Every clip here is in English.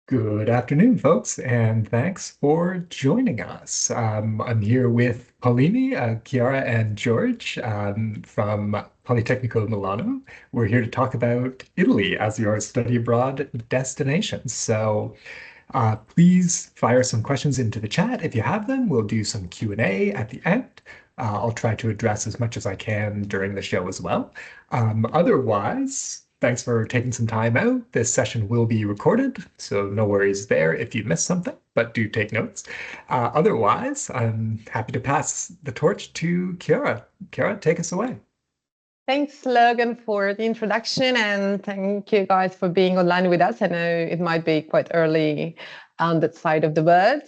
Good afternoon, folks, and thanks for joining us. I'm here with Polimi, Chiara, and George from Politecnico di Milano. We're here to talk about Italy as your study abroad destination. Please fire some questions into the chat if you have them. We'll do some Q&A at the end. I'll try to address as much as I can during the show as well. Otherwise, thanks for taking some time out. This session will be recorded, so no worries there if you missed something, but do take notes. Otherwise, I'm happy to pass the torch to Chiara. Chiara, take us away. Thanks, Logan, for the introduction, and thank you guys for being online with us. I know it might be quite early on that side of the world,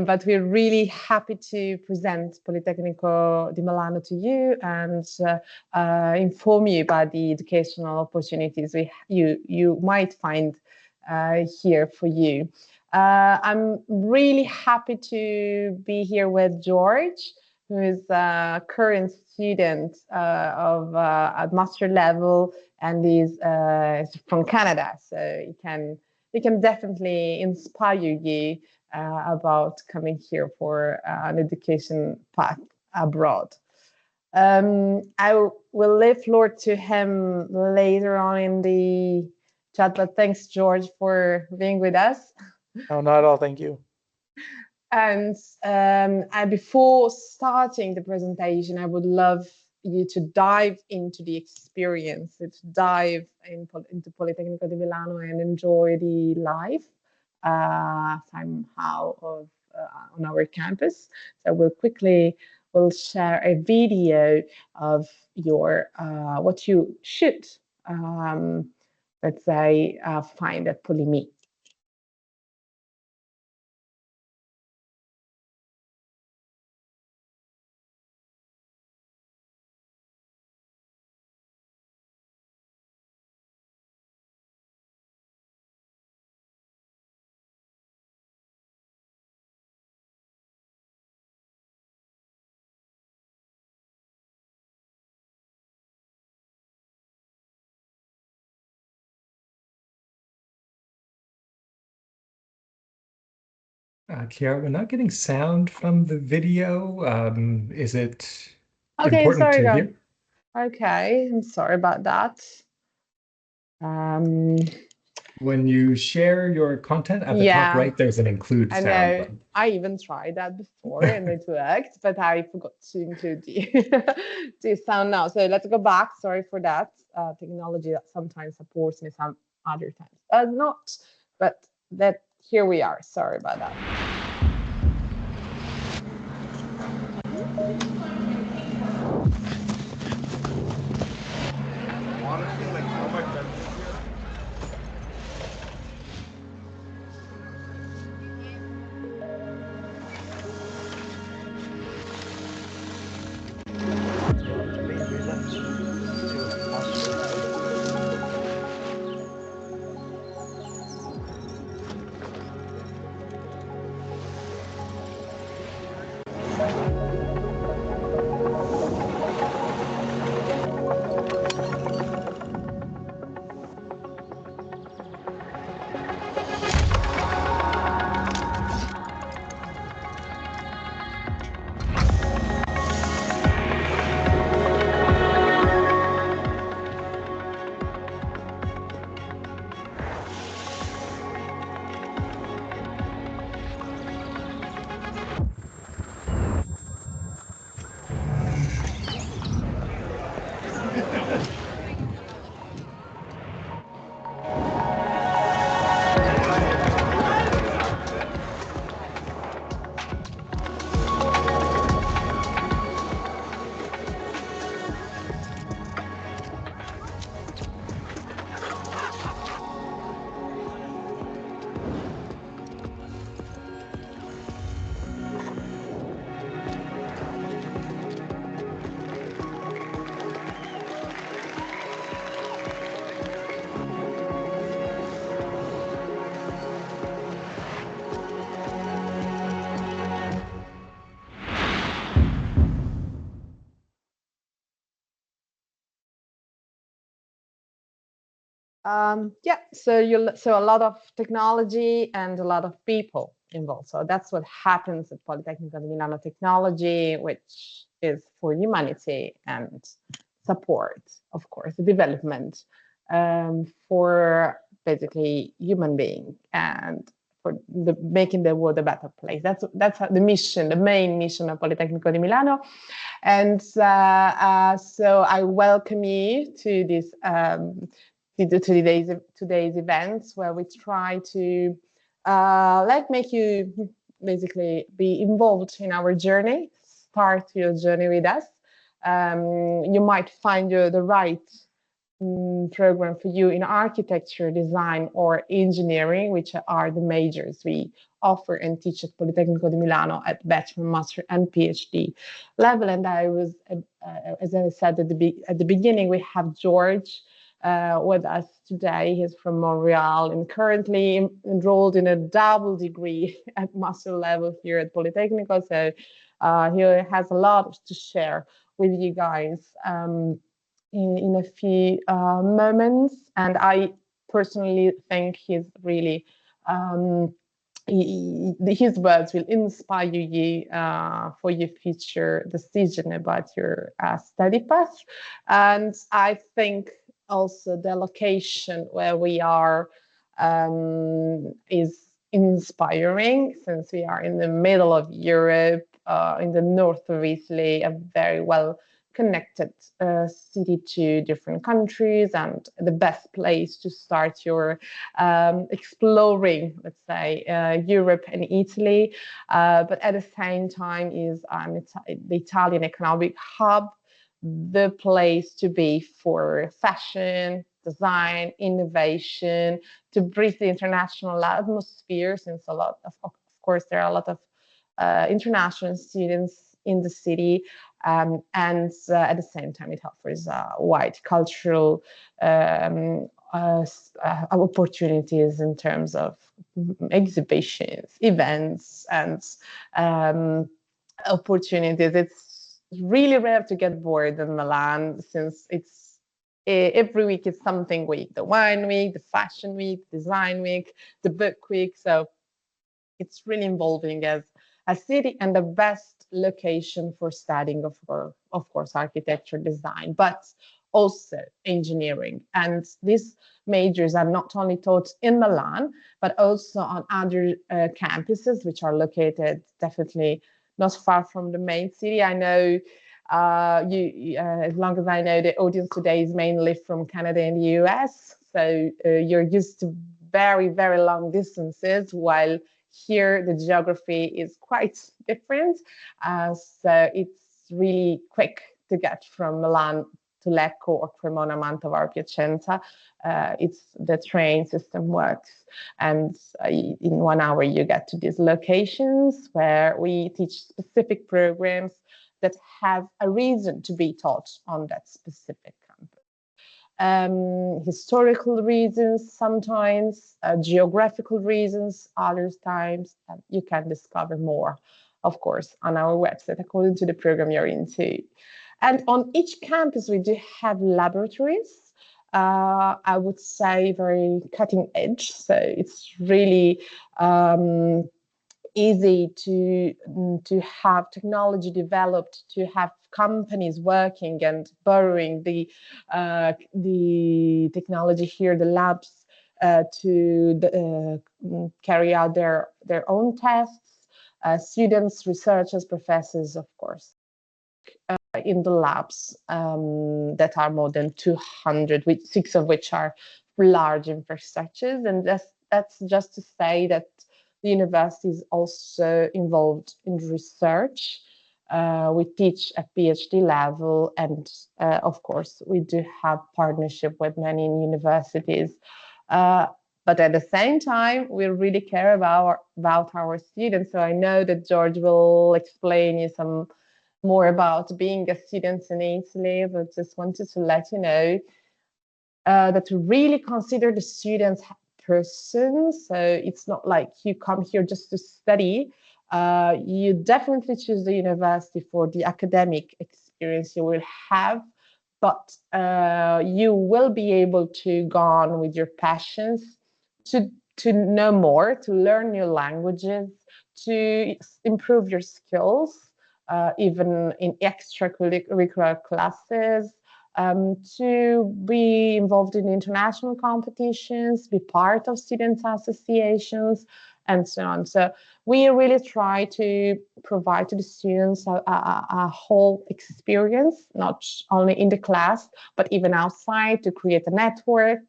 but we're really happy to present Politecnico di Milano to you and inform you about the educational opportunities you might find here for you. I'm really happy to be here with George, who is a current student at master level and is from Canada. So he can definitely inspire you about coming here for an education path abroad. I will leave floor to him later on in the chat, but thanks, George, for being with us. No, not at all. Thank you. And before starting the presentation, I would love you to dive into the experience, to dive into Politecnico di Milano and enjoy the life somehow on our campus. So we'll share a video of your what you should let's say find at Polimi. Chiara, we're not getting sound from the video. Is it Okay, important sorry, to guys. hear? Okay, I'm sorry about that. When you share your content at the top right, there's an include I sound know. button. I even tried that before and it worked, but I forgot to include the sound now. So let's go back. Sorry for that. Technology that sometimes supports me, some other times does not. But here we are. Sorry about that. Honestly, like how much does Yeah, so a lot of technology and a lot of people involved. So that's what happens at Politecnico di Milano Technology, which is for humanity and support, of course, the development for basically human being and for making the world a better place. That's the mission, the main mission of Politecnico di Milano. And so I welcome you to this today's events where we try to make you basically be involved in our journey, start your journey with us. You might find the right program for you in architecture, design, or engineering, which are the majors we offer and teach at Politecnico di Milano at bachelor, master, and PhD level. And I was, as I said at the beginning, we have George with us today. He's from Montreal and currently enrolled in a double degree at master level here at Politecnico. So he has a lot to share with you guys. In a few moments, and I personally think he's really his words will inspire you for your future decision about your study path. And I think also the location where we are is inspiring, since we are in the middle of Europe, in the north of Italy, a very well connected city to different countries, and the best place to start your exploring, let's say, Europe and Italy. But at the same time is the Italian economic hub, the place to be for fashion, design, innovation, to breathe the international atmosphere, since of course, there are a lot of international students in the city. And at the same time, it offers wide cultural opportunities in terms of exhibitions, events, and opportunities. It's really rare to get bored in Milan, since it's every week is something week: the wine week, the fashion week, design week, the book week. So it's really involving as a city, and the best location for studying, of course, architecture, design, but also engineering. And these majors are not only taught in Milan, but also on other campuses, which are located definitely not far from the main city. I know as long as I know, the audience today is mainly from Canada and the US. So you're used to very, very long distances, while here the geography is quite different. So it's really quick to get from Milan to Lecco or Cremona, Mantova, or Piacenza. The train system works, and in 1 hour you get to these locations where we teach specific programs that have a reason to be taught on that specific campus. Historical reasons sometimes, geographical reasons other times. You can discover more, of course, on our website according to the program you're into. And on each campus, we do have laboratories. I would say very cutting edge. So it's really easy to have technology developed, to have companies working and borrowing the technology here, the labs, to carry out their own tests. Students, researchers, professors, of course, in the labs that are more than 200, with 6 of which are large infrastructures. And that's just to say that the university is also involved in research. We teach at PhD level, and of course, we do have partnership with many universities. But at the same time, we really care about our students. So I know that George will explain you some more about being a student in Italy, but just wanted to let you know that to really consider the students persons. So it's not like you come here just to study. You definitely choose the university for the academic experience you will have, but you will be able to go on with your passions, to know more, to learn new languages, to improve your skills, even in extracurricular classes, to be involved in international competitions, be part of student associations, and so on. So we really try to provide to the students a whole experience, not only in the class, but even outside, to create a network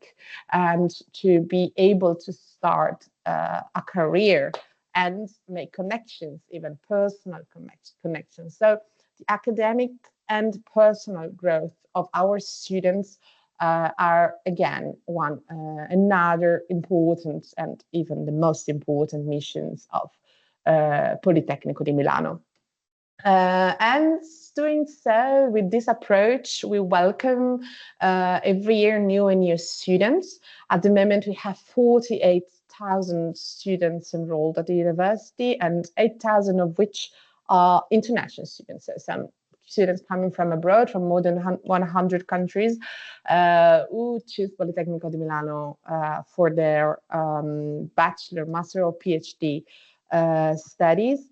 and to be able to start a career and make connections, even personal connections. So the academic and personal growth of our students are again another important and even the most important missions of Politecnico di Milano. And doing so with this approach, we welcome every year new and new students. At the moment, we have 48,000 students enrolled at the university, and 8,000 of which are international students. So some students coming from abroad, from more than 100 countries, who choose Politecnico di Milano for their bachelor, master, or PhD studies.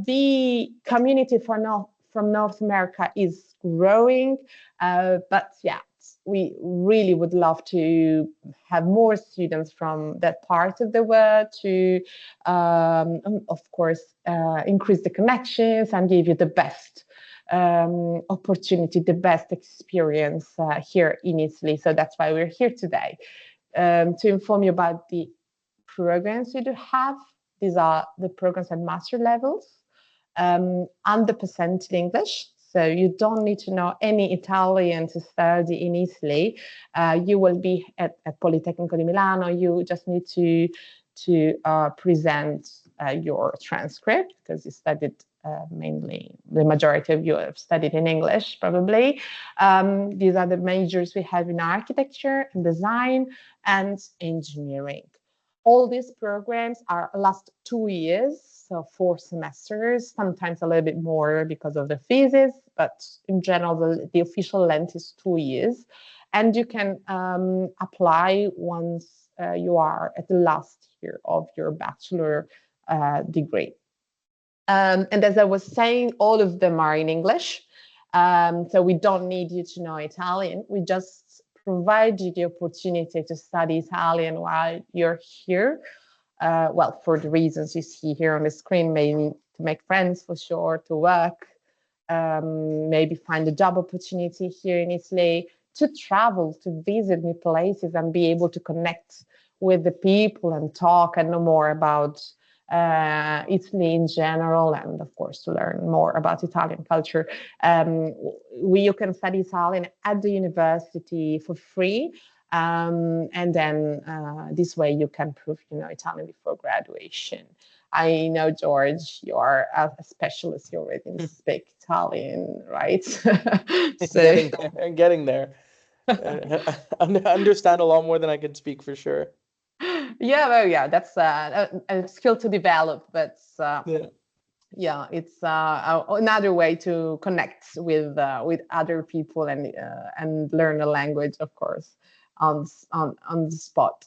The community from North America is growing, but yeah, we really would love to have more students from that part of the world to, of course, increase the connections and give you the best opportunity, the best experience here in Italy. So that's why we're here today, to inform you about the programs we do have. These are the programs at master levels, 100% in English. So you don't need to know any Italian to study in Italy. You will be at Politecnico di Milano. You just need to present your transcript, because you studied mainly, the majority of you have studied in English, probably. These are the majors we have in architecture, and design, and engineering. All these programs last 2 years, so 4 semesters, sometimes a little bit more because of the thesis, but in general, the official length is 2 years. And you can apply once you are at the last year of your bachelor degree. And as I was saying, all of them are in English. So we don't need you to know Italian. We just provide you the opportunity to study Italian while you're here. Well, for the reasons you see here on the screen, maybe to make friends for sure, to work, maybe find a job opportunity here in Italy, to travel, to visit new places and be able to connect with the people and talk and know more about Italy in general, and of course to learn more about Italian culture. You can study Italian at the university for free, and then this way you can prove Italian before graduation. I know, George, you're a specialist. You already speak Italian, right? So getting there. I understand a lot more than I can speak, for sure. Yeah, well, yeah, that's a skill to develop, but yeah, it's another way to connect with other people and learn a language, of course, on the spot.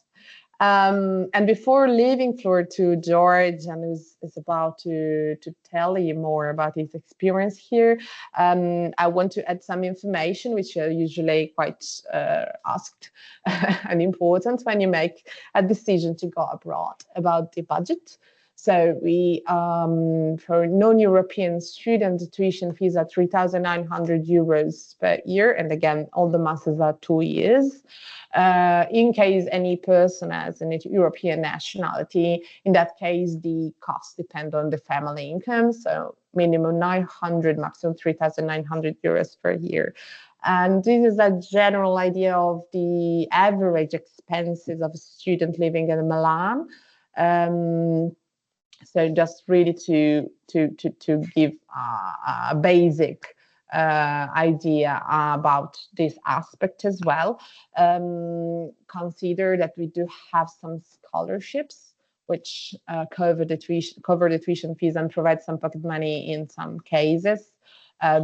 And before leaving floor to George, and who's is about to tell you more about his experience here, I want to add some information which are usually quite asked and important when you make a decision to go abroad, about the budget. So we, for non-European students, the tuition fees are 3,900 euros per year. And again, all the masters are 2 years. In case any person has an European nationality, in that case, the costs depend on the family income. So minimum 900, maximum 3,900 euros per year. And this is a general idea of the average expenses of a student living in Milan. So just really to give a basic idea about this aspect as well. Consider that we do have some scholarships which cover the tuition fees and provide some pocket money in some cases.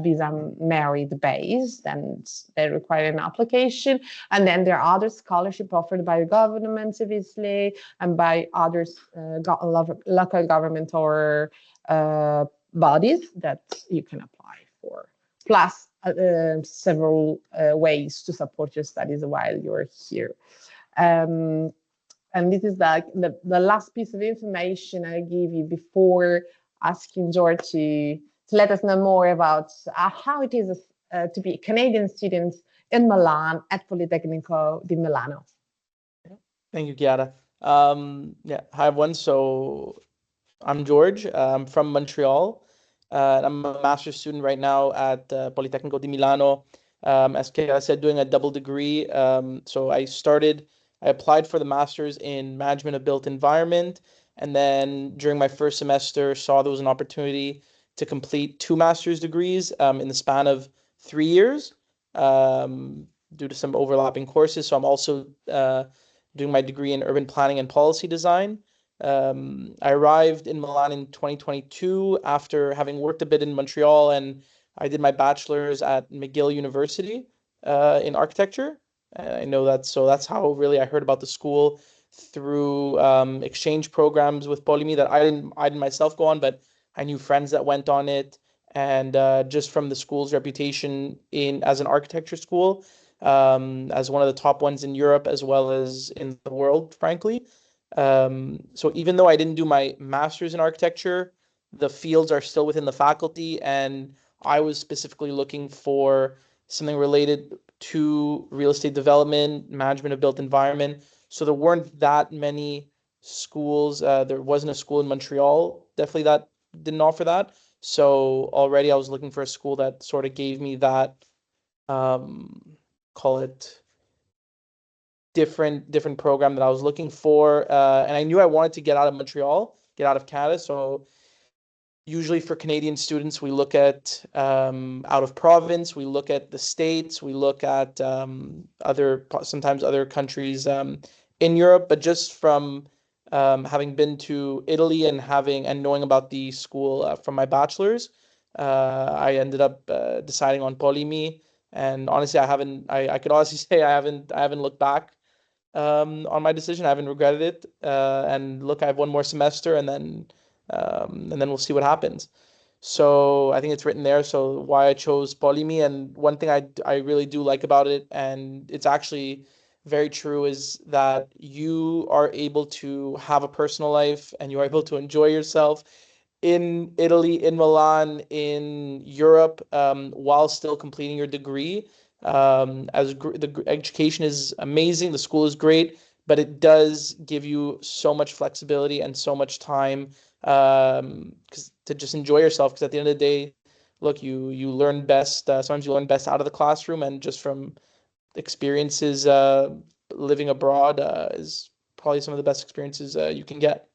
visa merit based, and they require an application. And then there are other scholarships offered by governments, obviously, and by other local government or bodies that you can apply for. Plus several ways to support your studies while you're here. And this is like the last piece of information I give you before asking George to let us know more about how it is to be a Canadian student in Milan at Politecnico di Milano. Thank you, Chiara. Yeah, hi everyone. So I'm George. I'm from Montreal. I'm a master's student right now at Politecnico di Milano. As Chiara said, doing a double degree. So I applied for the master's in management of built environment, and then during my first semester, saw there was an opportunity to complete 2 master's degrees in the span of 3 years due to some overlapping courses. So I'm also doing my degree in urban planning and policy design. I arrived in Milan in 2022 after having worked a bit in Montreal, and I did my bachelor's at McGill University in architecture. I know that's how really I heard about the school through exchange programs with Polimi that I didn't myself go on, but I knew friends that went on it, and just from the school's reputation as an architecture school, as one of the top ones in Europe as well as in the world, frankly. So even though I didn't do my master's in architecture, the fields are still within the faculty, and I was specifically looking for something related to real estate development, management of built environment. So there weren't that many schools. There wasn't a school in Montreal, definitely, that didn't offer that. So already I was looking for a school that sort of gave me that, call it different program that I was looking for. And I knew I wanted to get out of Montreal, get out of Canada. So usually for Canadian students, we look at out of province, we look at the States, we look at sometimes other countries in Europe. But just from having been to Italy and knowing about the school from my bachelor's, I ended up deciding on Polimi. And honestly, I could honestly say I haven't looked back on my decision. I haven't regretted it. And look, I have one more semester, and then we'll see what happens. So I think it's written there. So why I chose Polimi, and one thing I really do like about it, and it's actually very true, is that you are able to have a personal life and you are able to enjoy yourself in Italy, in Milan, in Europe, while still completing your degree. The education is amazing, the school is great, but it does give you so much flexibility and so much time to just enjoy yourself. Because at the end of the day, look, you learn best. Sometimes you learn best out of the classroom, and just from experiences living abroad is probably some of the best experiences you can get.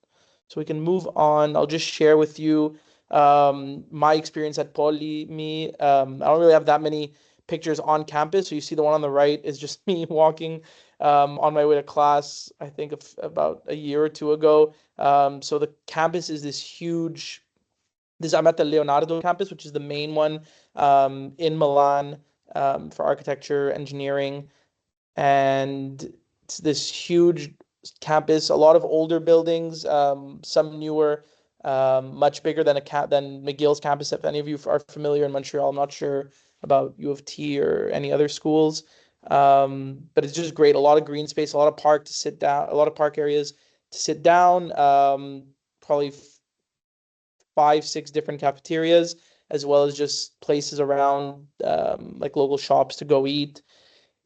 So we can move on. I'll just share with you my experience at Polimi. I don't really have that many pictures on campus. So you see the one on the right is just me walking on my way to class, I think about a year or two ago. So the campus is this huge. I'm at the Leonardo campus, which is the main one in Milan for architecture, engineering, and it's this huge campus, a lot of older buildings, some newer, much bigger than than McGill's campus. If any of you are familiar in Montreal, I'm not sure about U of T or any other schools, but it's just great. A lot of green space, a lot of park to sit down, a lot of park areas to sit down. Probably 5, 6 different cafeterias, as well as just places around, like local shops to go eat.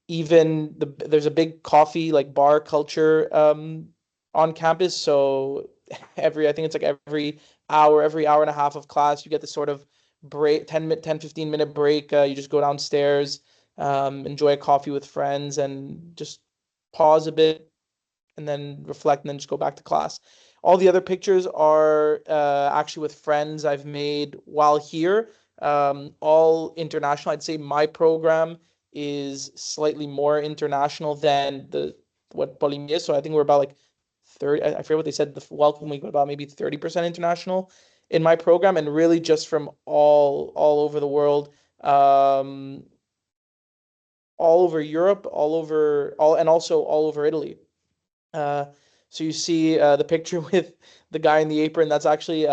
Even there's a big coffee like bar culture on campus. So I think it's like every hour and a half of class, you get this sort of break, 15-minute break. You just go downstairs, enjoy a coffee with friends, and just pause a bit, and then reflect, and then just go back to class. All the other pictures are actually with friends I've made while here, all international. I'd say my program is slightly more international than what Polimi is. So I think we're about like 30. I forget what they said the welcome week, about maybe 30% international. in my program, and really just from all over the world, um, all over Europe, and also all over Italy. Uh, so you see the picture with the guy in the apron. That's actually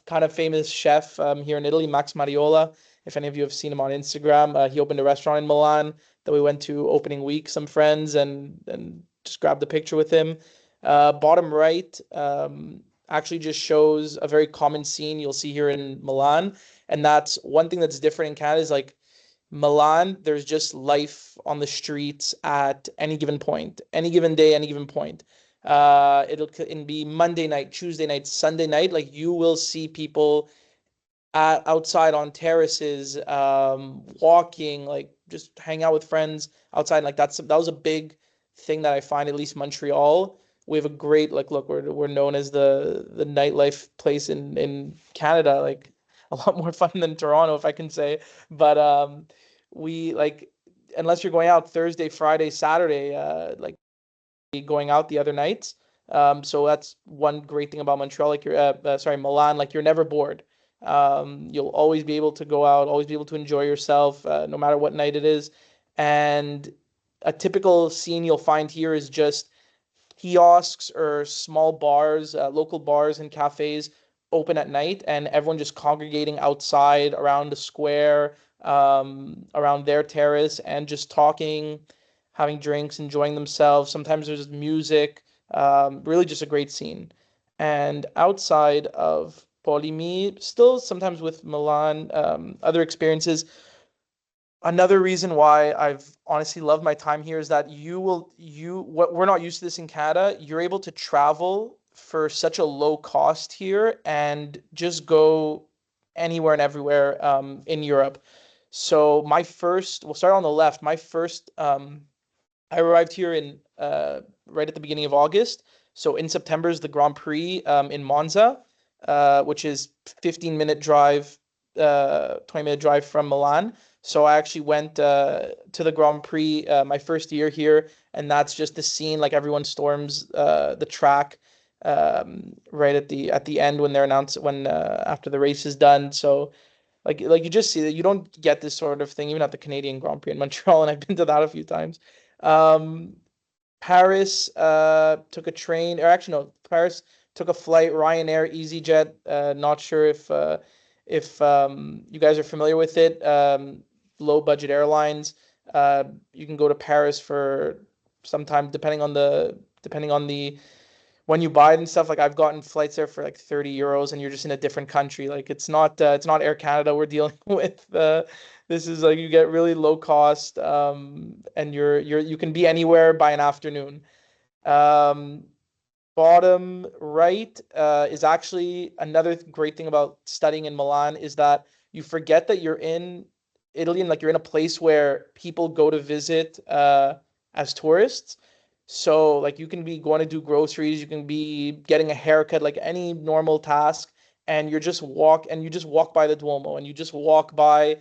kind of famous chef here in Italy, Max Mariola. If any of you have seen him on Instagram, he opened a restaurant in Milan that we went to opening week, some friends, and just grabbed the picture with him. Bottom right actually just shows a very common scene you'll see here in Milan, and that's one thing that's different in Canada is like Milan, there's just life on the streets at any given point, any given day, any given point. It'll be Monday night, Tuesday night, Sunday night. Like you will see people outside on terraces, walking, like just hang out with friends outside. Like that was a big thing that I find, at least Montreal. We have a great like look, we're known as the nightlife place in Canada, like a lot more fun than Toronto, if I can say. But we like unless you're going out Thursday, Friday, Saturday, like going out the other nights. So that's one great thing about Montreal. Like sorry, Milan. Like you're never bored. You'll always be able to go out, always be able to enjoy yourself, no matter what night it is. And a typical scene you'll find here is just kiosks or small bars, local bars and cafes open at night, and everyone just congregating outside around the square, around their terrace, and just talking, having drinks, enjoying themselves. Sometimes there's music, really just a great scene. And outside of Polimi, still sometimes with Milan, other experiences. Another reason why I've honestly loved my time here is that what we're not used to this in Canada, you're able to travel for such a low cost here and just go anywhere and everywhere in Europe. So we'll start on the left. I arrived here in right at the beginning of August. So in September is the Grand Prix in Monza, which is 15-minute drive, 20-minute drive from Milan. So I actually went to the Grand Prix my first year here, and that's just the scene. Like everyone storms the track right at the end when they're announced when after the race is done. So like you just see that you don't get this sort of thing even at the Canadian Grand Prix in Montreal, and I've been to that a few times. Um, Paris took a train, or actually no, Paris took a flight, Ryanair, EasyJet. Not sure if you guys are familiar with it. Low budget airlines. You can go to Paris for sometime depending on the when you buy it and stuff. Like I've gotten flights there for like 30 euros, and you're just in a different country. Like it's not Air Canada we're dealing with. This is like you get really low cost, and you can be anywhere by an afternoon. Um, Bottom right is actually another great thing about studying in Milan is that you forget that you're in Italy, and like you're in a place where people go to visit as tourists. So like you can be going to do groceries, you can be getting a haircut, like any normal task, and you just walk by the Duomo, and you just walk by,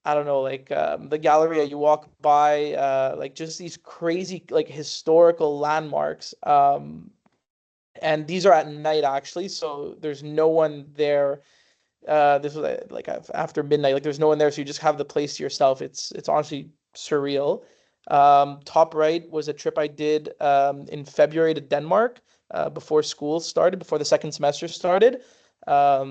I don't know, like the Galleria, you walk by like just these crazy like historical landmarks. And these are at night actually, so there's no one there. This was like after midnight, like there's no one there, so you just have the place to yourself. It's honestly surreal. Top right was a trip I did in February to Denmark before school started, before the second semester started. I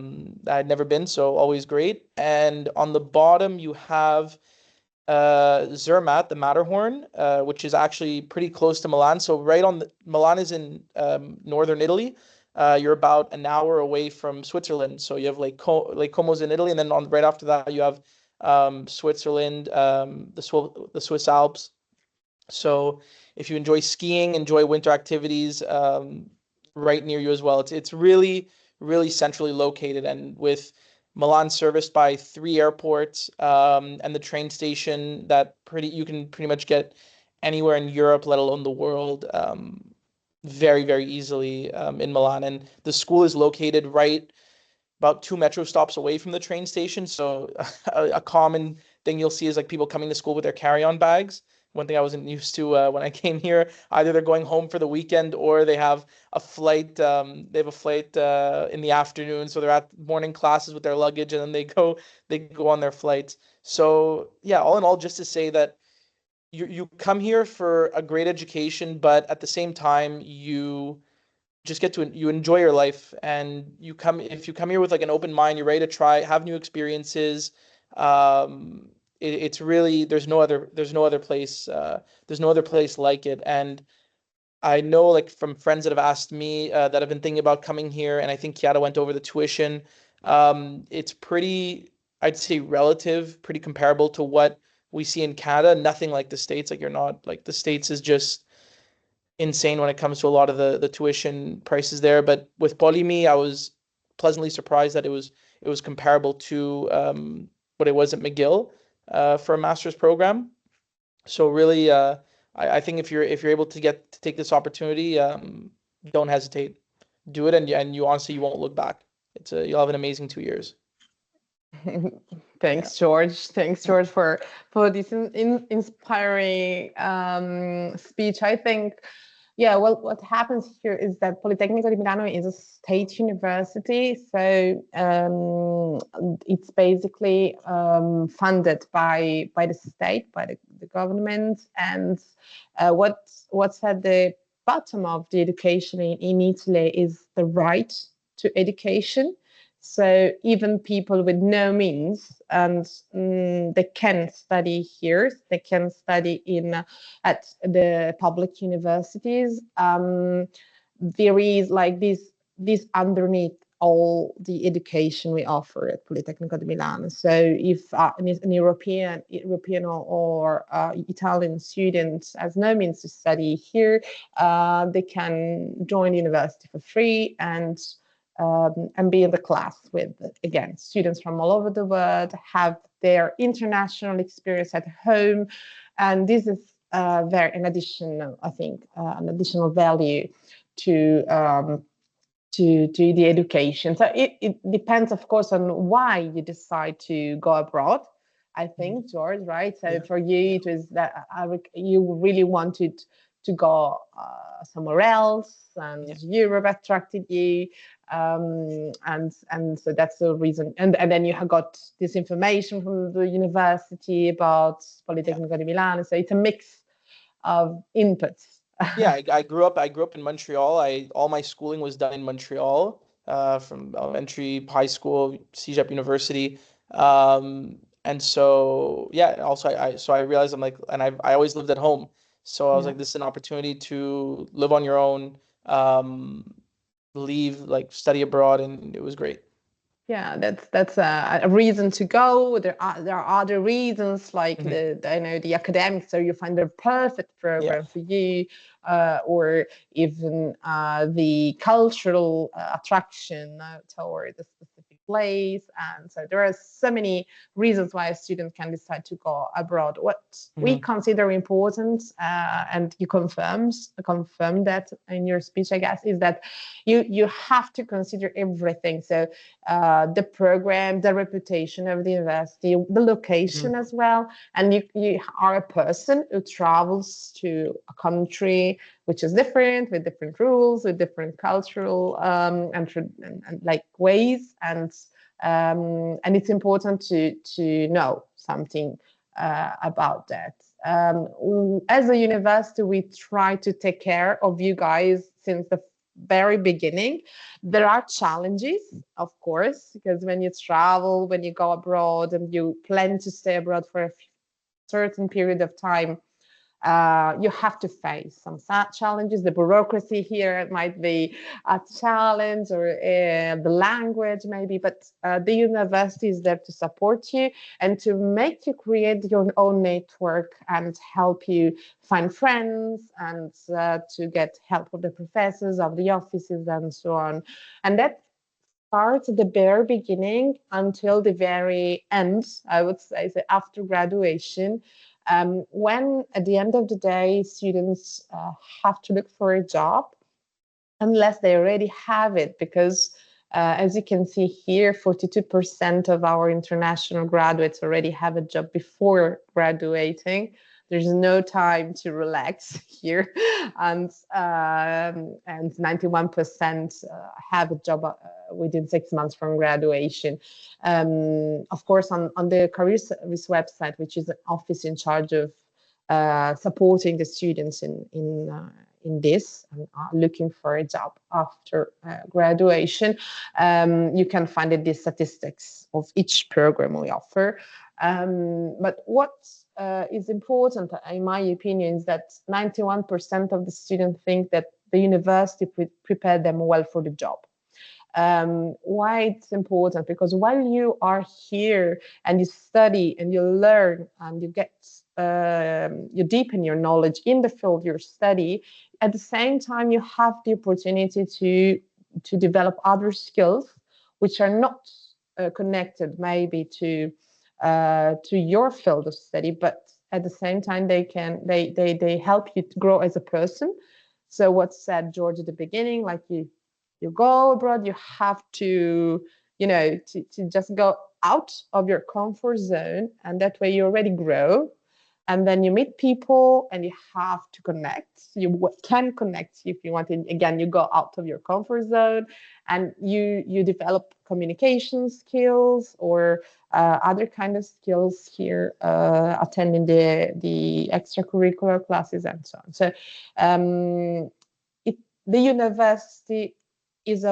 had never been, so always great. And on the bottom you have Zermatt, the Matterhorn, which is actually pretty close to Milan. So Milan is in northern Italy. You're about an hour away from Switzerland. So you have Lake Como's in Italy, and then right after that you have Switzerland, the Swiss Alps. So if you enjoy skiing, enjoy winter activities, right near you as well. It's really really centrally located, and with Milan serviced by three airports, and the train station that you can pretty much get anywhere in Europe, let alone the world, very, very easily in Milan. And the school is located right about two metro stops away from the train station. So a common thing you'll see is like people coming to school with their carry-on bags. one thing I wasn't used to when I came here. Either they're going home for the weekend or they have a flight. They have a flight in the afternoon, so they're at morning classes with their luggage, and then they go on their flights. So yeah, all in all, just to say that you come here for a great education, but at the same time you just get to you enjoy your life, and if you come here with like an open mind, you're ready to try, have new experiences. It's really there's no other place like it. And I know, like, from friends that have asked me that have been thinking about coming here, and I think Kiara went over the tuition. It's pretty, I'd say, pretty comparable to what we see in Canada. Nothing like the States. Like, you're not like the States is just insane when it comes to a lot of the tuition prices there. But with Polimi, I was pleasantly surprised that it was comparable to what it was at McGill for a master's program. So really, I think if you're able to take this opportunity, don't hesitate, do it, and you honestly you won't look back. You'll have an amazing 2 years. Yeah. Thanks, George. Thanks, George, for this inspiring speech. I think, yeah, well, what happens here is that Politecnico di Milano is a state university, so it's basically funded by the state, by the government, and what's at the bottom of the education in Italy is the right to education. So even people with no means, and they can study here. They can study at the public universities. There is like this underneath all the education we offer at Politecnico di Milano. So if an European or Italian student has no means to study here, they can join the university for free and be in the class with, again, students from all over the world, have their international experience at home. And this is an additional, I think, an additional value to the education. So it depends, of course, on why you decide to go abroad. I think, George, right? So Yeah. for you, it was that you really wanted to go somewhere else, and Europe attracted you, and so that's the reason. And then you have got this information from the university about Politecnico di Milano. So it's a mix of inputs. Yeah, I grew up in Montreal. All my schooling was done in Montreal, from elementary, high school, CEGEP University. And so yeah, also I realized I'm like, and I always lived at home. So I was like, this is an opportunity to live on your own, leave, like, study abroad, and it was great. Yeah, that's a reason to go. There are other reasons, like the academics, so you find the perfect program for you, or even the cultural attraction toward a specific place. And so there are so many reasons why a student can decide to go abroad. What we consider important, and you confirmed that in your speech, I guess, is that you have to consider everything. So the program, the reputation of the university, the location as well. And you are a person who travels to a country which is different, with different rules, with different cultural and like ways. And it's important to know something about that. As a university, we try to take care of you guys since the very beginning. There are challenges, of course, because when you travel, when you go abroad and you plan to stay abroad for a certain period of time, you have to face some challenges. The bureaucracy here might be a challenge, or the language maybe, but the university is there to support you and to make you create your own network and help you find friends, and to get help of the professors, of the offices, and so on. And that starts at the very beginning until the very end, I would say, so after graduation. When at the end of the day, students have to look for a job, unless they already have it, because as you can see here, 42% of our international graduates already have a job before graduating. There's no time to relax here, and 91% have a job within 6 months from graduation. Of course, on the career service website, which is an office in charge of supporting the students in this and looking for a job after graduation, you can find the statistics of each program we offer. But what is important, in my opinion, is that 91% of the students think that the university prepared them well for the job. Why it's important? Because while you are here and you study and you learn and you get you deepen your knowledge in the field you study, at the same time you have the opportunity to develop other skills which are not connected maybe to your field of study, but at the same time they help you to grow as a person. So what said George at the beginning, like you go abroad, you have to, to just go out of your comfort zone, and that way you already grow. And then you meet people and you have to connect. You can connect if you want to. Again, you go out of your comfort zone and you develop communication skills or other kind of skills here, attending the extracurricular classes and so on. So the university is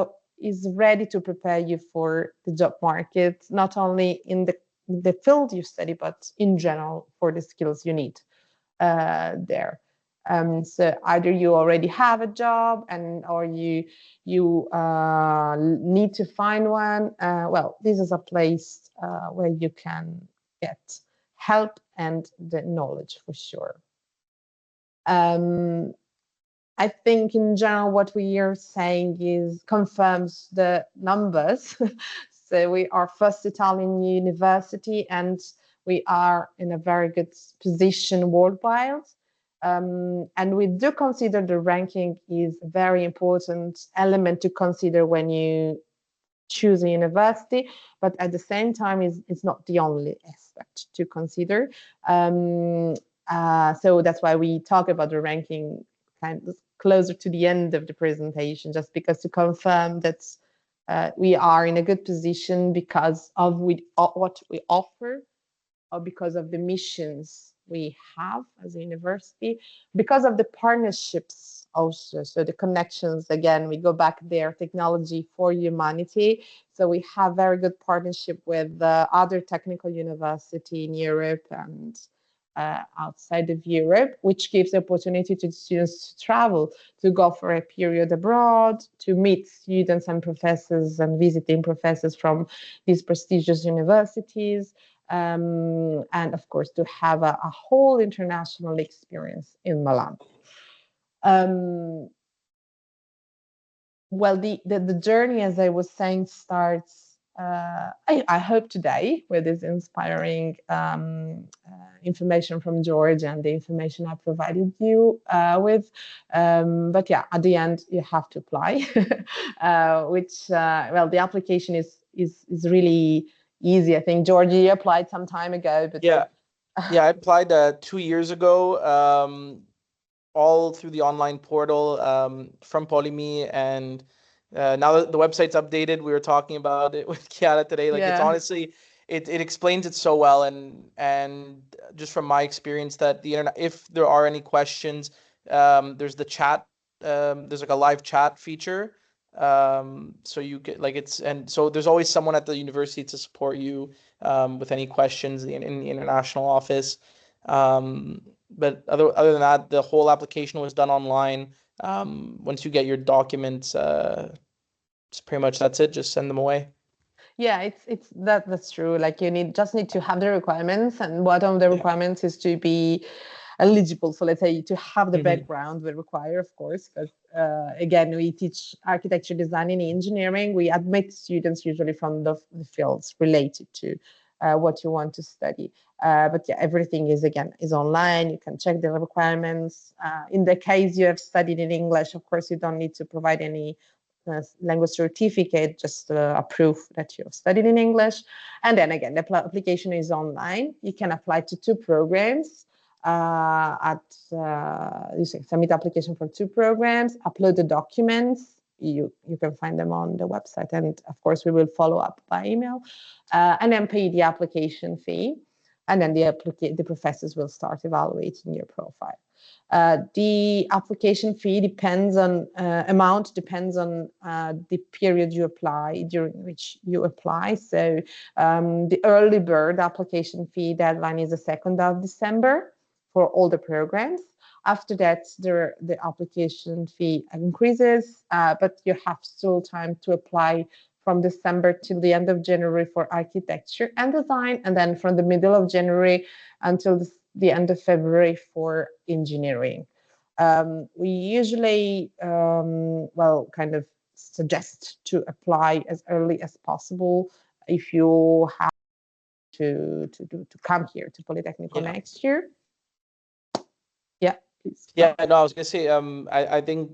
ready to prepare you for the job market, not only in the field you study, but in general for the skills you need there. So either you already have a job or you need to find one. Well, this is a place where you can get help and the knowledge for sure. I think in general what we are saying confirms the numbers. So we are first Italian university and we are in a very good position worldwide. And we do consider the ranking is a very important element to consider when you choose a university, but at the same time it's not the only aspect to consider. So that's why we talk about the ranking kind of closer to the end of the presentation, just because to confirm that we are in a good position because of what we offer, or because of the missions we have as a university, because of the partnerships also. So the connections, again, we go back there, technology for humanity. So we have very good partnership with other technical university in Europe and outside of Europe, which gives the opportunity to students to travel, to go for a period abroad, to meet students and professors and visiting professors from these prestigious universities, and of course to have a whole international experience in Milan. Well, the journey, as I was saying, starts I hope today with this inspiring information from George and the information I provided you with. But yeah, at the end you have to apply, which well, the application is really easy. I think George, you applied some time ago, but yeah, I applied 2 years ago. All through the online portal from Polimi, and now that the website's updated, we were talking about it with Chiara today. Like, it's honestly, it explains it so well, and just from my experience that the internet, if there are any questions, there's the chat, there's like a live chat feature, so you get and so there's always someone at the university to support you with any questions in the international office. But other than that, the whole application was done online. Once you get your documents, it's pretty much that's it. Just send them away. Yeah, that's true. Like you just need to have the requirements, and one of the requirements is to be eligible. So let's say to have the background we require, of course, because again, we teach architecture, design, and engineering. We admit students usually from the fields related to what you want to study. But yeah, everything is online. You can check the requirements. In the case you have studied in English, of course, you don't need to provide any language certificate, just a proof that you have studied in English. And then again, the application is online. You can apply to 2 programs. you submit application for 2 programs, upload the documents. You can find them on the website, and of course we will follow up by email, and then pay the application fee, and then the professors will start evaluating your profile. The application fee depends on the period you apply, during which you apply. So the early bird application fee deadline is the 2nd of December for all the programs. After that, the application fee increases, but you have still time to apply from December till the end of January for architecture and design, and then from the middle of January until the end of February for engineering. We usually, kind of suggest to apply as early as possible if you have to come here to Politecnico next year. Yeah, please. Yeah, no, I was gonna say, I think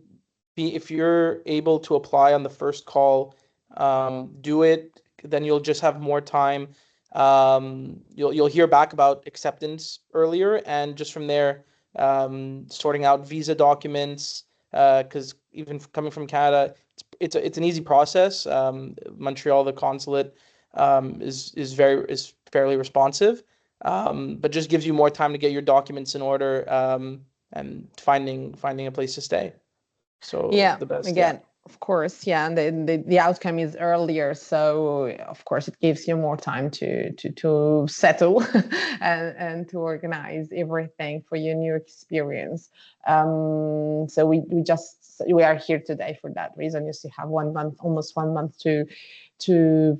if you're able to apply on the first call, do it. Then you'll just have more time. You'll hear back about acceptance earlier, and just from there, sorting out visa documents. Because even coming from Canada, it's an easy process. Montreal, the consulate, is fairly responsive. But just gives you more time to get your documents in order, and finding a place to stay. So yeah, the best, again, of course, yeah, and the outcome is earlier, so of course it gives you more time to settle and to organize everything for your new experience. So we are here today for that reason. You still have 1 month, almost 1 month to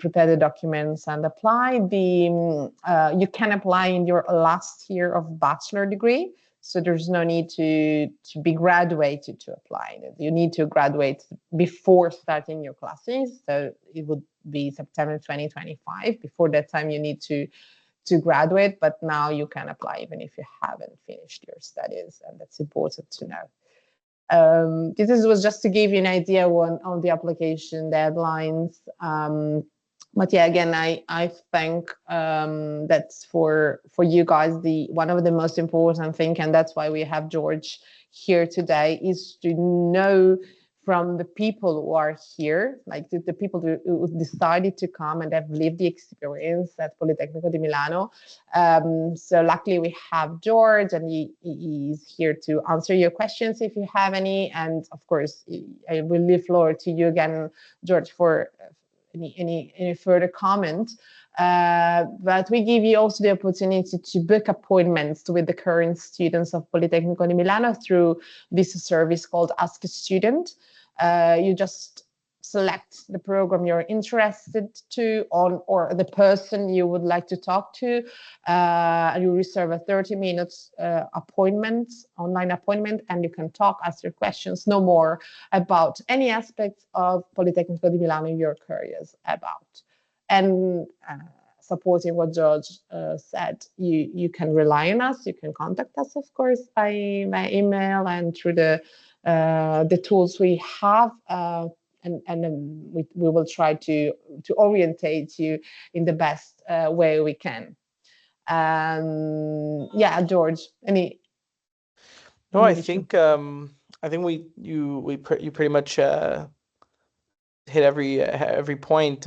prepare the documents and apply. You can apply in your last year of bachelor degree. So there's no need to be graduated to apply. You need to graduate before starting your classes. So it would be September 2025. Before that time, you need to graduate, but now you can apply even if you haven't finished your studies, and that's important to know. This was just to give you an idea on the application deadlines. But yeah, again, I think that's for you guys one of the most important thing, and that's why we have George here today, is to know from the people who are here, like the people who decided to come and have lived the experience at Politecnico di Milano. So luckily we have George, and he's here to answer your questions if you have any. And of course, I will leave the floor to you again, George, for any further comment. But we give you also the opportunity to book appointments with the current students of Politecnico di Milano through this service called Ask a Student. You just select the program you're interested to or the person you would like to talk to. You reserve a 30 minutes online appointment, and you can talk, ask your questions, know more about any aspects of Politecnico di Milano you're curious about. And supporting what George said, you can rely on us. You can contact us, of course, by email and through the tools we have. And we will try to orientate you in the best way we can. Yeah, George, any? No, I think you pretty much hit every point.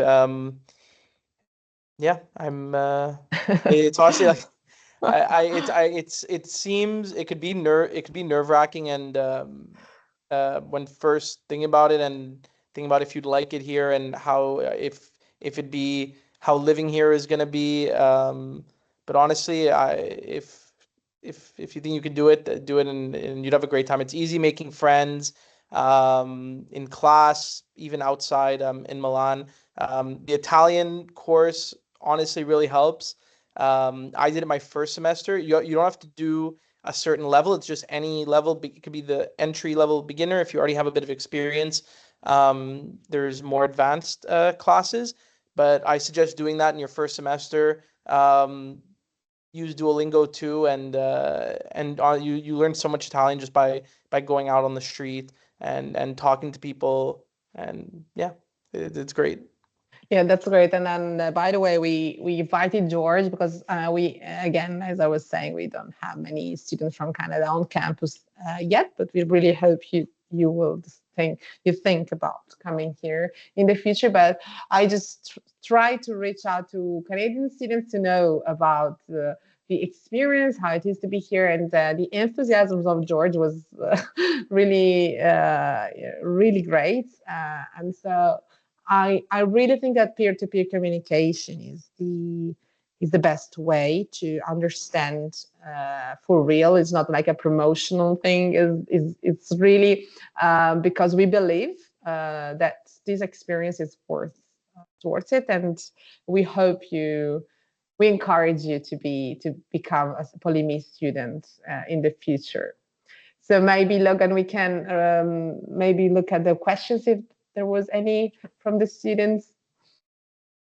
Yeah, it's honestly like it seems it could be nerve-wracking, and when first thinking about it and thinking about if you'd like it here, and how if it'd be how living here is gonna be. But honestly, if you think you can do it, and you'd have a great time. It's easy making friends, in class, even outside, in Milan. The Italian course honestly really helps. I did it my first semester. You don't have to do a certain level. It's just any level. It could be the entry level beginner if you already have a bit of experience. There's more advanced classes, but I suggest doing that in your first semester. Use Duolingo too, and you learn so much Italian just by going out on the street and talking to people, and yeah, it's great. Yeah, that's great. And then, by the way, we invited George because we, again, as I was saying, we don't have many students from Canada on campus yet, but we really hope you will think about coming here in the future. But I just try to reach out to Canadian students to know about the experience, how it is to be here, and the enthusiasm of George was really, really great. And so I really think that peer-to-peer communication is the best way to understand for real. It's not like a promotional thing. It's really because we believe that this experience is worth it, and we hope we encourage you to become a Polimi student in the future. So maybe, Logan, we can maybe look at the questions if there was any from the students.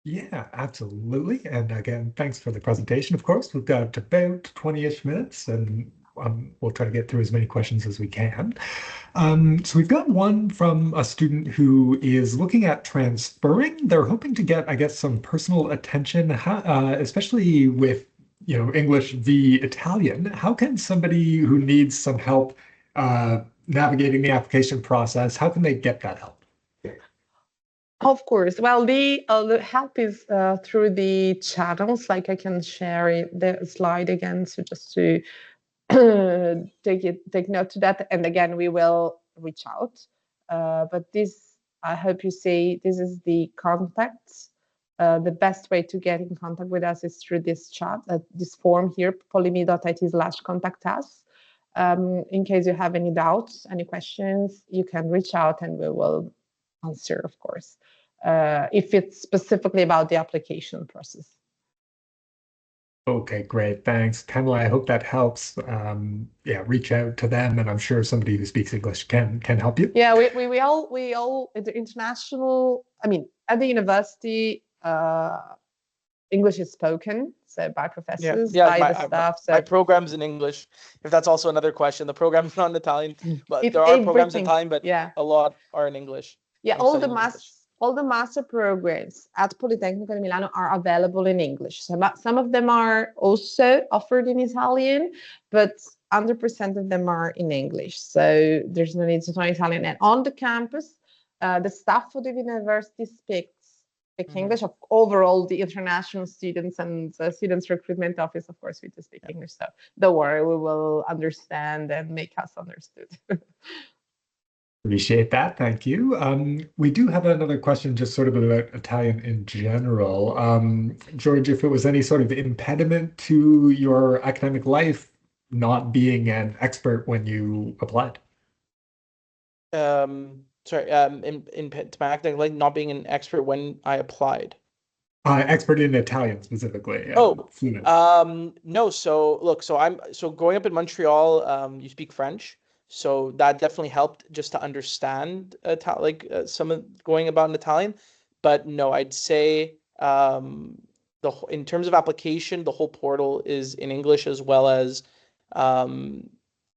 Yeah, absolutely. And again, thanks for the presentation, of course. We've got about 20-ish minutes, and we'll try to get through as many questions as we can. So we've got one from a student who is looking at transferring. They're hoping to get, I guess, some personal attention, especially with, English v. Italian. How can somebody who needs some help navigating the application process, how can they get that help? Of course. Well, the help is through the channels. Like I can share the slide again, so just to take note to that. And again, we will reach out. But this, I hope you see, this is the contacts. The best way to get in contact with us is through this chat, this form here, polimi.it/contact us. In case you have any doubts, any questions, you can reach out and we will answer, of course, if it's specifically about the application process. Okay, great. Thanks. Kamala, I hope that helps. Yeah, reach out to them, and I'm sure somebody who speaks English can help you. Yeah, we all the international. I mean, at the university, English is spoken, so by professors, by the staff. So my program's in English. If that's also another question, the program's not in Italian, but there are programs in Italian, but a lot are in English. Yeah, all the master programs at Politecnico di Milano are available in English. So some of them are also offered in Italian, but 100% of them are in English. So there's no need to know Italian. And on the campus, the staff of the university speaks English. Overall, the international students and the students recruitment office, of course, we do speak English. So don't worry, we will understand and make us understood. Appreciate that. Thank you. We do have another question just sort of about Italian in general. George, if it was any sort of impediment to your academic life not being an expert when you applied? Sorry, to my academic life not being an expert when I applied. Expert in Italian specifically. Fluent. No. So look, so growing up in Montreal, you speak French. So that definitely helped just to understand some of going about in Italian. But no, I'd say in terms of application, the whole portal is in English, as well as on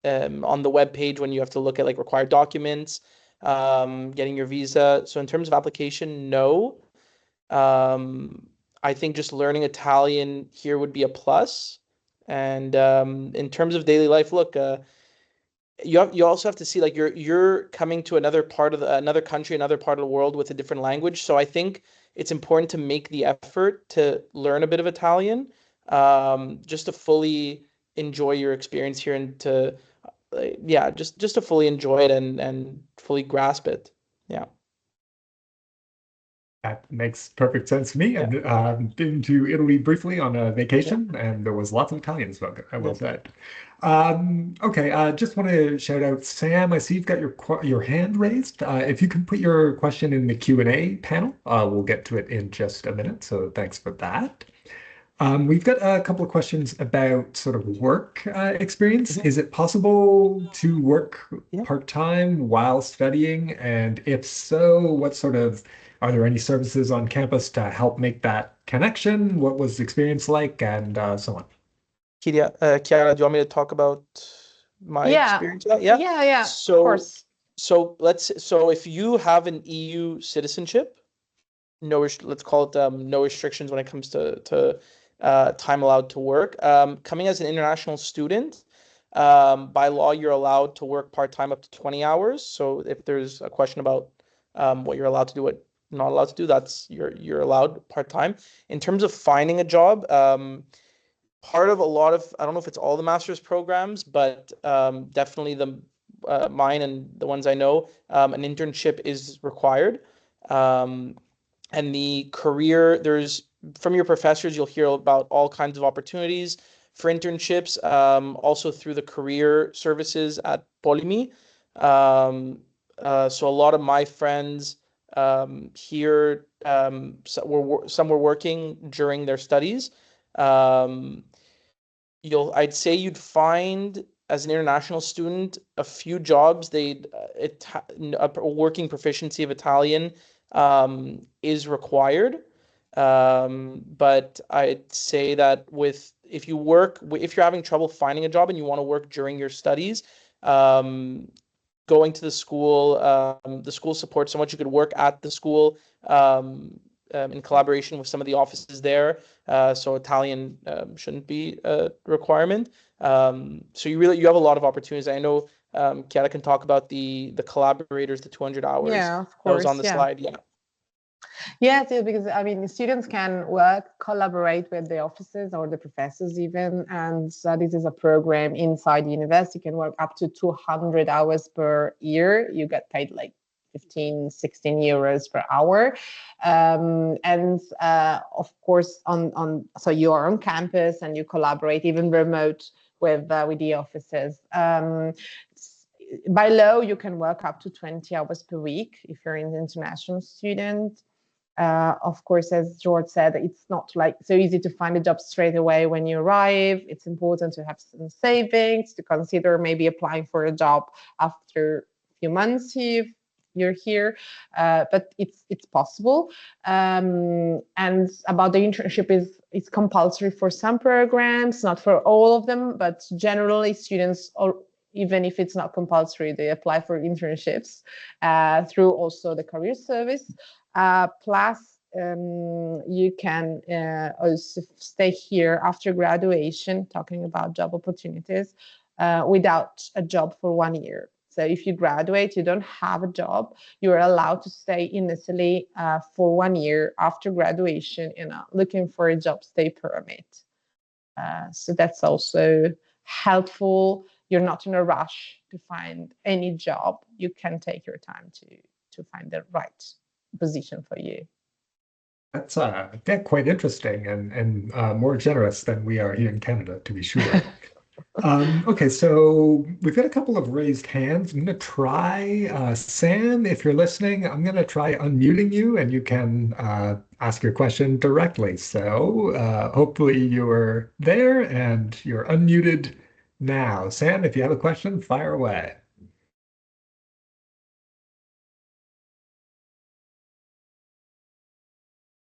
the web page when you have to look at like required documents, getting your visa. So in terms of application, no. I think just learning Italian here would be a plus. And in terms of daily life, look. You also have to see like you're coming to another country, another part of the world with a different language. So I think it's important to make the effort to learn a bit of Italian, just to fully enjoy your experience here and to just to fully enjoy it and fully grasp it. Yeah. That makes perfect sense to me. I've been to Italy briefly on a vacation, and there was lots of Italian spoken, I will say. Okay, just want to shout out Sam. I see you've got your hand raised. If you can put your question in the Q&A panel, we'll get to it in just a minute. So thanks for that. We've got a couple of questions about sort of work experience. Is it possible to work part-time while studying? And if so, are there any services on campus to help make that connection? What was the experience like, and so on? Chiara, do you want me to talk about my experience? Yeah. So, of course. So if you have an EU citizenship, let's call it no restrictions when it comes to time allowed to work. Coming as an international student, by law, you're allowed to work part-time up to 20 hours. So if there's a question about what you're allowed to do, what not allowed to do, that's you're allowed part-time. In terms of finding a job, part of a lot of, I don't know if it's all the master's programs, but definitely the mine and the ones I know, an internship is required. Um, and the career, from your professors, you'll hear about all kinds of opportunities for internships, also through the career services at Polimi. So a lot of my friends here, some were working during their studies. Um, I'd say you'd find as an international student a few jobs a working proficiency of Italian is required. But I'd say that if you're having trouble finding a job and you want to work during your studies, um, going to the school supports so much. You could work at the school in collaboration with some of the offices there. So Italian shouldn't be a requirement. So you have a lot of opportunities. I know Chiara can talk about the collaborators, the 200 hours Yeah, of that was on course. the Yeah. slide. Yeah. Yes, yeah, because I mean, students can work, collaborate with the offices or the professors even, and this is a program inside the university. You can work up to 200 hours per year. You get paid like 15, 16 euros per hour. And of course, so you are on campus and you collaborate even remote with the offices. By law, you can work up to 20 hours per week if you're an international student. Of course, as George said, it's not like so easy to find a job straight away when you arrive. It's important to have some savings, to consider maybe applying for a job after a few months you're here, but it's possible. And about the internship is compulsory for some programs, not for all of them, but generally students, or even if it's not compulsory, they apply for internships through also the career service. Plus, you can also stay here after graduation, talking about job opportunities, without a job for 1 year. So if you graduate, you don't have a job, you're allowed to stay in Italy for 1 year after graduation, looking for a job stay permit. So that's also helpful. You're not in a rush to find any job. You can take your time to find the right position for you. That's quite interesting and more generous than we are here in Canada, to be sure. Okay, so we've got a couple of raised hands. I'm going to try, Sam, if you're listening, I'm going to try unmuting you and you can ask your question directly. So hopefully you're there and you're unmuted now. Sam, if you have a question, fire away.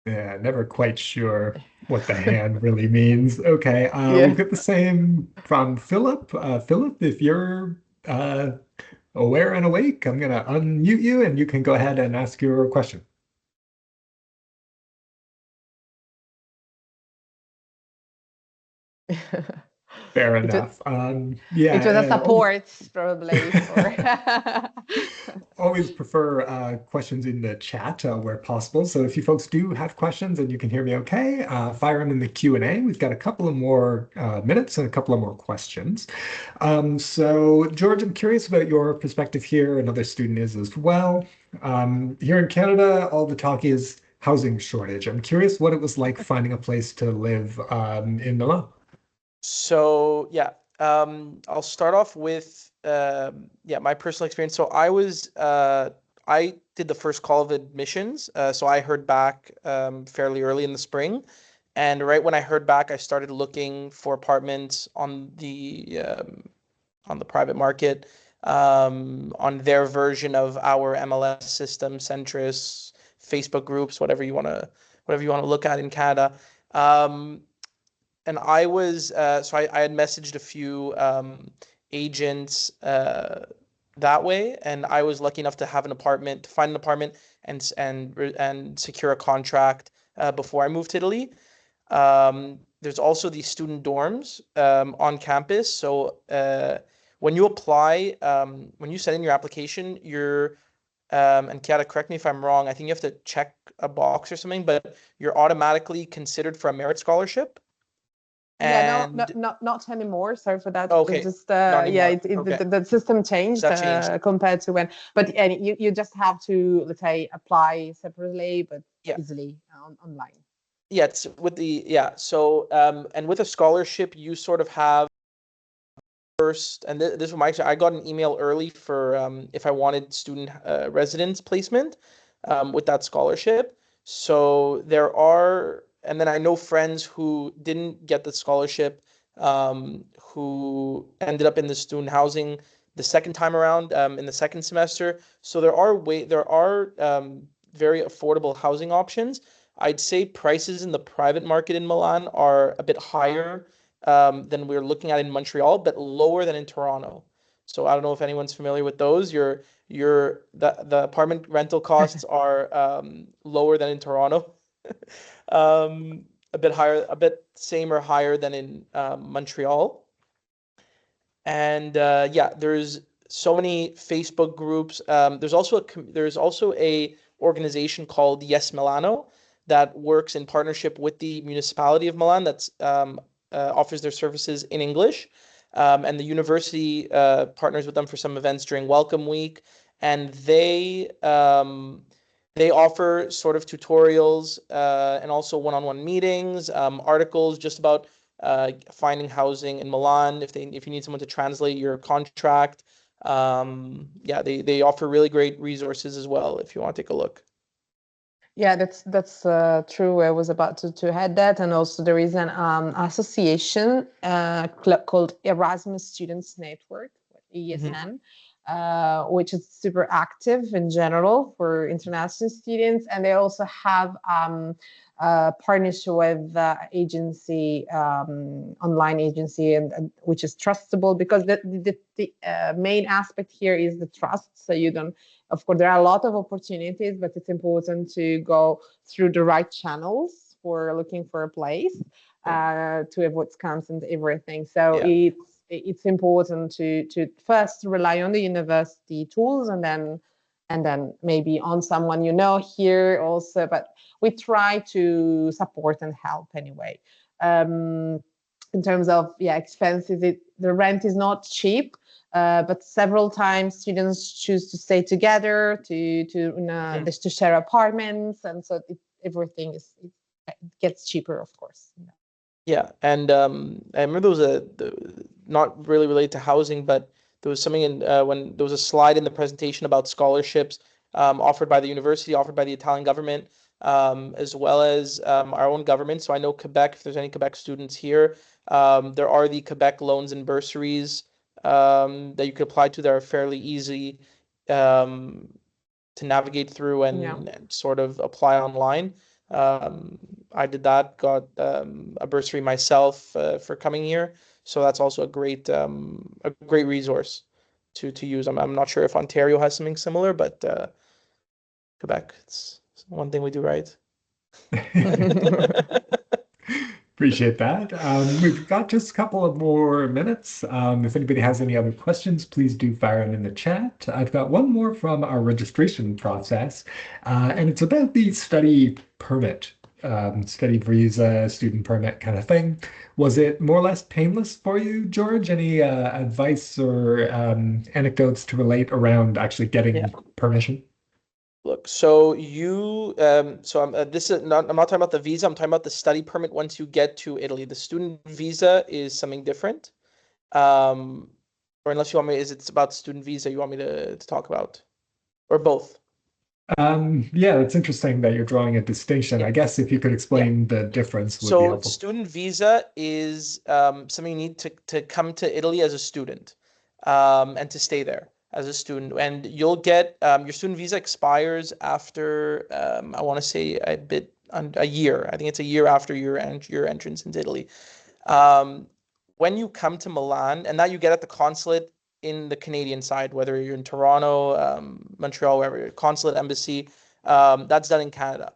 Yeah, never quite sure what the hand really means. Okay, Yeah. we've got the same from Philip. Philip, if you're aware and awake, I'm going to unmute you and you can go ahead and ask your question. Fair It was, enough. it was a Yeah, support probably for always prefer questions in the chat where possible. So if you folks do have questions and you can hear me okay, fire them in the Q&A. We've got a couple of more minutes and a couple of more questions. So George, I'm curious about your perspective here. Another student is as well. Here in Canada, all the talk is housing shortage. I'm curious what it was like finding a place to live in Milan. So yeah, I'll start off with my personal experience. So I did the first call of admissions. So I heard back fairly early in the spring, and right when I heard back, I started looking for apartments on the private market, on their version of our MLS system, Centris, Facebook groups, whatever you want to look at in Canada. And I was I had messaged a few agents that way, and I was lucky enough to have an apartment, to find an apartment and secure a contract before I moved to Italy. There's also these student dorms on campus. So when you apply, when you send in your application, and Kiara, correct me if I'm wrong, I think you have to check a box or something, but you're automatically considered for a merit scholarship. Yeah, no, And not anymore. Sorry for that. It's okay, just not yeah, anymore. Okay, the system changed that changed. compared to when. But and you just have to, let's say, apply separately, but Yeah. easily online. Yeah, it's with the yeah. So and with a scholarship, you sort of have first, and this was my I got an email early for if I wanted student residence placement with that scholarship. So there are, and then I know friends who didn't get the scholarship, who ended up in the student housing the second time around in the second semester. So there are very affordable housing options. I'd say prices in the private market in Milan are a bit higher than we're looking at in Montreal, but lower than in Toronto. So I don't know if anyone's familiar with those. The apartment rental costs are lower than in Toronto, a bit higher, a bit same or higher than in Montreal. And yeah, there's so many Facebook groups. There's also a organization called Yes Milano that works in partnership with the municipality of Milan that's offers their services in English. And the university partners with them for some events during Welcome Week, and they offer sort of tutorials and also one-on-one meetings, articles just about finding housing in Milan if you need someone to translate your contract. Yeah, they offer really great resources as well if you want to take a look. Yeah, that's true. I was about to add that, and also there is an association called Erasmus Students Network, ESN, which is super active in general for international students, and they also have partnership with agency, online agency, and which is trustable because the main aspect here is the trust. So you don't, of course, there are a lot of opportunities, but it's important to go through the right channels for looking for a place to avoid scams and everything. So Yeah. it's important to first rely on the university tools and then maybe on someone you know here also. But we try to support and help anyway. In terms of expenses, the rent is not cheap. But several times students choose to stay together to share apartments, and so everything it gets cheaper, of course. Yeah, and I remember there was not really related to housing, but there was something in when there was a slide in the presentation about scholarships offered by the university, offered by the Italian government, as well as our own government. So I know Quebec, if there's any Quebec students here, there are the Quebec loans and bursaries that you could apply to that are fairly easy um, to navigate through and sort of apply online. I did that, got a bursary myself for coming here, so that's also a great resource to use. I'm not sure if Ontario has something similar, but Quebec, it's one thing we do right. Appreciate that. We've got just a couple of more minutes. If anybody has any other questions, please do fire them in the chat. I've got one more from our registration process, and it's about the study permit, study visa, student permit kind of thing. Was it more or less painless for you, George? Any advice or anecdotes to relate around actually getting permission? Look, so this is not, I'm not talking about the visa, I'm talking about the study permit once you get to Italy. The student visa is something different. Um, or unless you want me, is it's about student visa you want me to talk about? Or both? Yeah, it's interesting that you're drawing a distinction. Yeah. I guess if you could Yeah. explain the difference would be So helpful. student visa is something you need to come to Italy as a student and to stay there as a student. And you'll get your student visa expires after I want to say a year. I think it's a year after your entrance into Italy. Um, when you come to Milan, and that you get at the consulate in the Canadian side, whether you're in Toronto, Montreal, wherever you're consulate, embassy, that's done in Canada.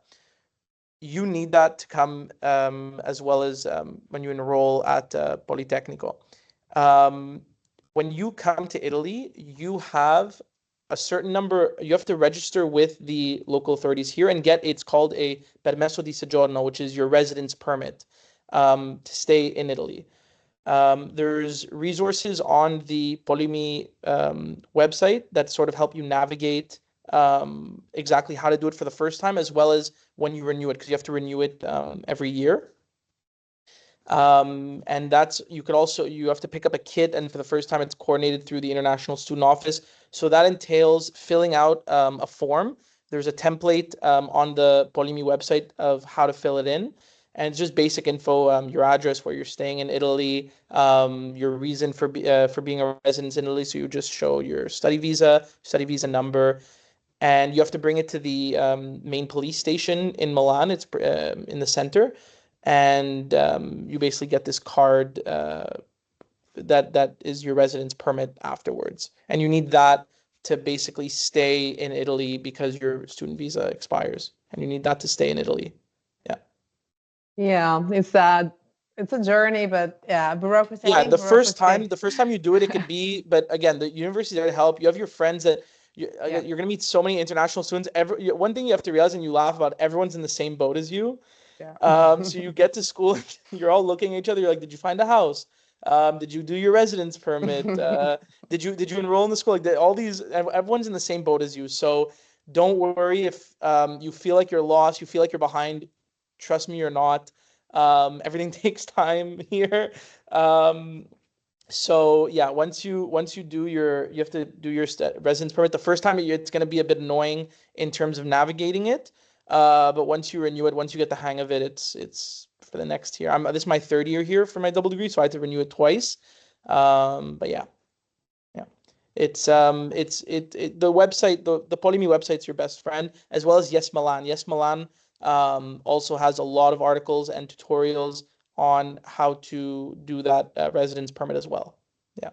You need that to come as well as when you enroll at Politecnico. When you come to Italy, you have a certain number, you have to register with the local authorities here and get, it's called a permesso di soggiorno, which is your residence permit to stay in Italy. There's resources on the Polimi website that sort of help you navigate exactly how to do it for the first time, as well as when you renew it, because you have to renew it every year. And that's, you have to pick up a kit, and for the first time it's coordinated through the International Student Office. So that entails filling out a form. There's a template on the Polimi website of how to fill it in. And it's just basic info, your address, where you're staying in Italy, your reason for being a resident in Italy. So you just show your study visa number, and you have to bring it to the main police station in Milan. It's in the center, and you basically get this card that is your residence permit afterwards. And you need that to basically stay in Italy because your student visa expires, and you need that to stay in Italy. Yeah, it's a journey, but yeah, bureaucracy. Yeah, the first time you do it, it could be, but again, the university there to help. You have your friends that you're going to meet so many international students. One thing you have to realize, and you laugh about, everyone's in the same boat as you. Yeah. So you get to school, you're all looking at each other. You're like, did you find a house? Did you do your residence permit? Did you enroll in the school? Like all these, everyone's in the same boat as you. So don't worry if you feel like you're lost, you feel like you're behind. Trust me, you're not. Everything takes time here. So yeah, once you do you have to do your residence permit. The first time it's going to be a bit annoying in terms of navigating it. But once you renew it, once you get the hang of it, it's for the next year. This is my third year here for my double degree, so I had to renew it twice. But yeah. It's the website, the Polimi website's your best friend, as well as Yes Milan. Yes Milan also has a lot of articles and tutorials on how to do that residence permit as well. Yeah.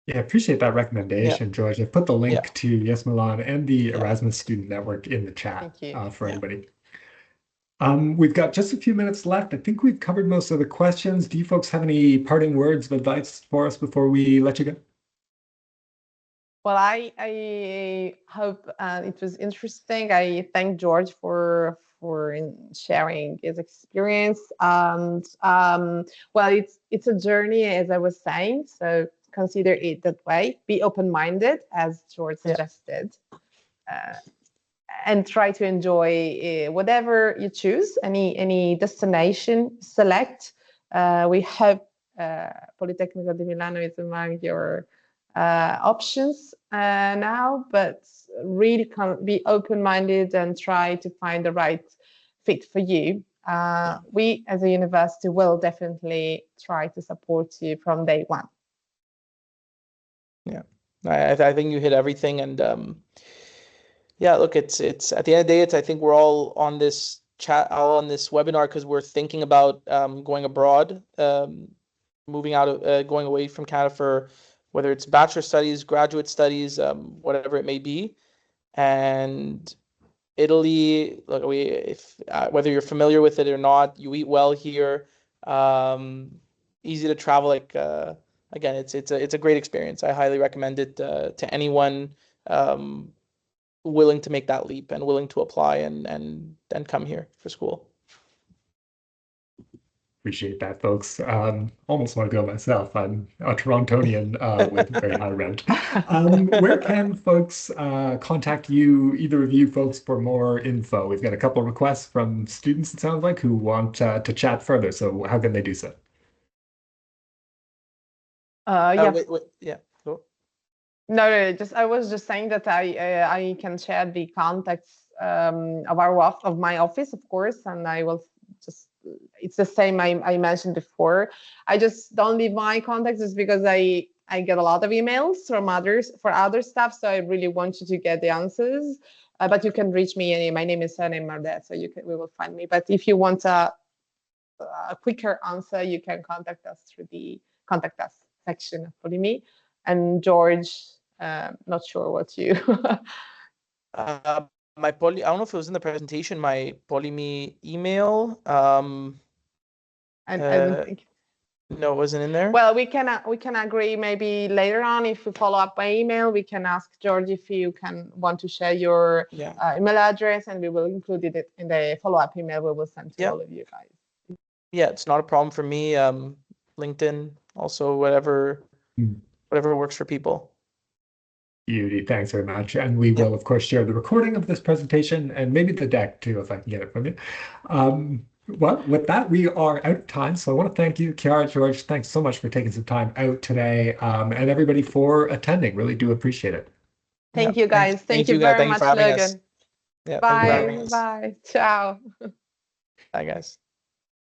Yeah, I appreciate that recommendation, George. I put the Yeah. link to Yes Milan and the Yeah. Erasmus Student Network in the chat Thank you. for anybody. We've got just a few minutes left. I think we've covered most of the questions. Do you folks have any parting words of advice for us before we let you go? Well, I hope it was interesting. I thank George for sharing his experience. And well, it's a journey, as I was saying. So consider it that way. Be open-minded, as George suggested, and try to enjoy whatever you choose. Any destination select. We hope Politecnico di Milano is among your options now, but really be open-minded and try to find the right fit for you. We as a university will definitely try to support you from day one. Yeah, I think you hit everything, and yeah, look, it's at the end of the day, I think we're all on this webinar because we're thinking about going abroad, moving out of going away from Canada for whether it's bachelor studies, graduate studies, whatever it may be. And Italy, look, whether you're familiar with it or not, you eat well here. Easy to travel. Like again, it's a great experience. I highly recommend it to anyone willing to make that leap and willing to apply and come here for school. Appreciate that, folks. Almost want to go myself. I'm a Torontonian with very high rent. Where can folks contact you, either of you folks, for more info? We've got a couple of requests from students, it sounds like, who want to chat further. So how can they do so? Yeah. Yeah. Cool. No, I was just saying that I can share the contacts of my office, of course, and I will just. It's the same I mentioned before. I just don't leave my contacts just because I get a lot of emails from others for other stuff. So I really want you to get the answers. But you can reach me. My name is Surname Mardet, so we will find me. But if you want a quicker answer, you can contact us through the contact us section of Polimi. And George, not sure what you. My Poly, I don't know if it was in the presentation, my Polimi email. I don't think. No, it wasn't in there. Well, we can agree maybe later on if we follow up by email. We can ask George if you want to share your email address, and we will include it in the follow-up email we will send to all of you guys. Yeah, it's not a problem for me. LinkedIn, also whatever works for people. Beauty, thanks very much. And we will, of course, share the recording of this presentation and maybe the deck too, if I can get it from you. Well, with that, we are out of time. So I want to thank you, Chiara, George. Thanks so much for taking some time out today, and everybody for attending. Really do appreciate it. Thank you, guys. Thank you very much, Logan. Yeah, bye. Bye. Ciao. Bye, guys.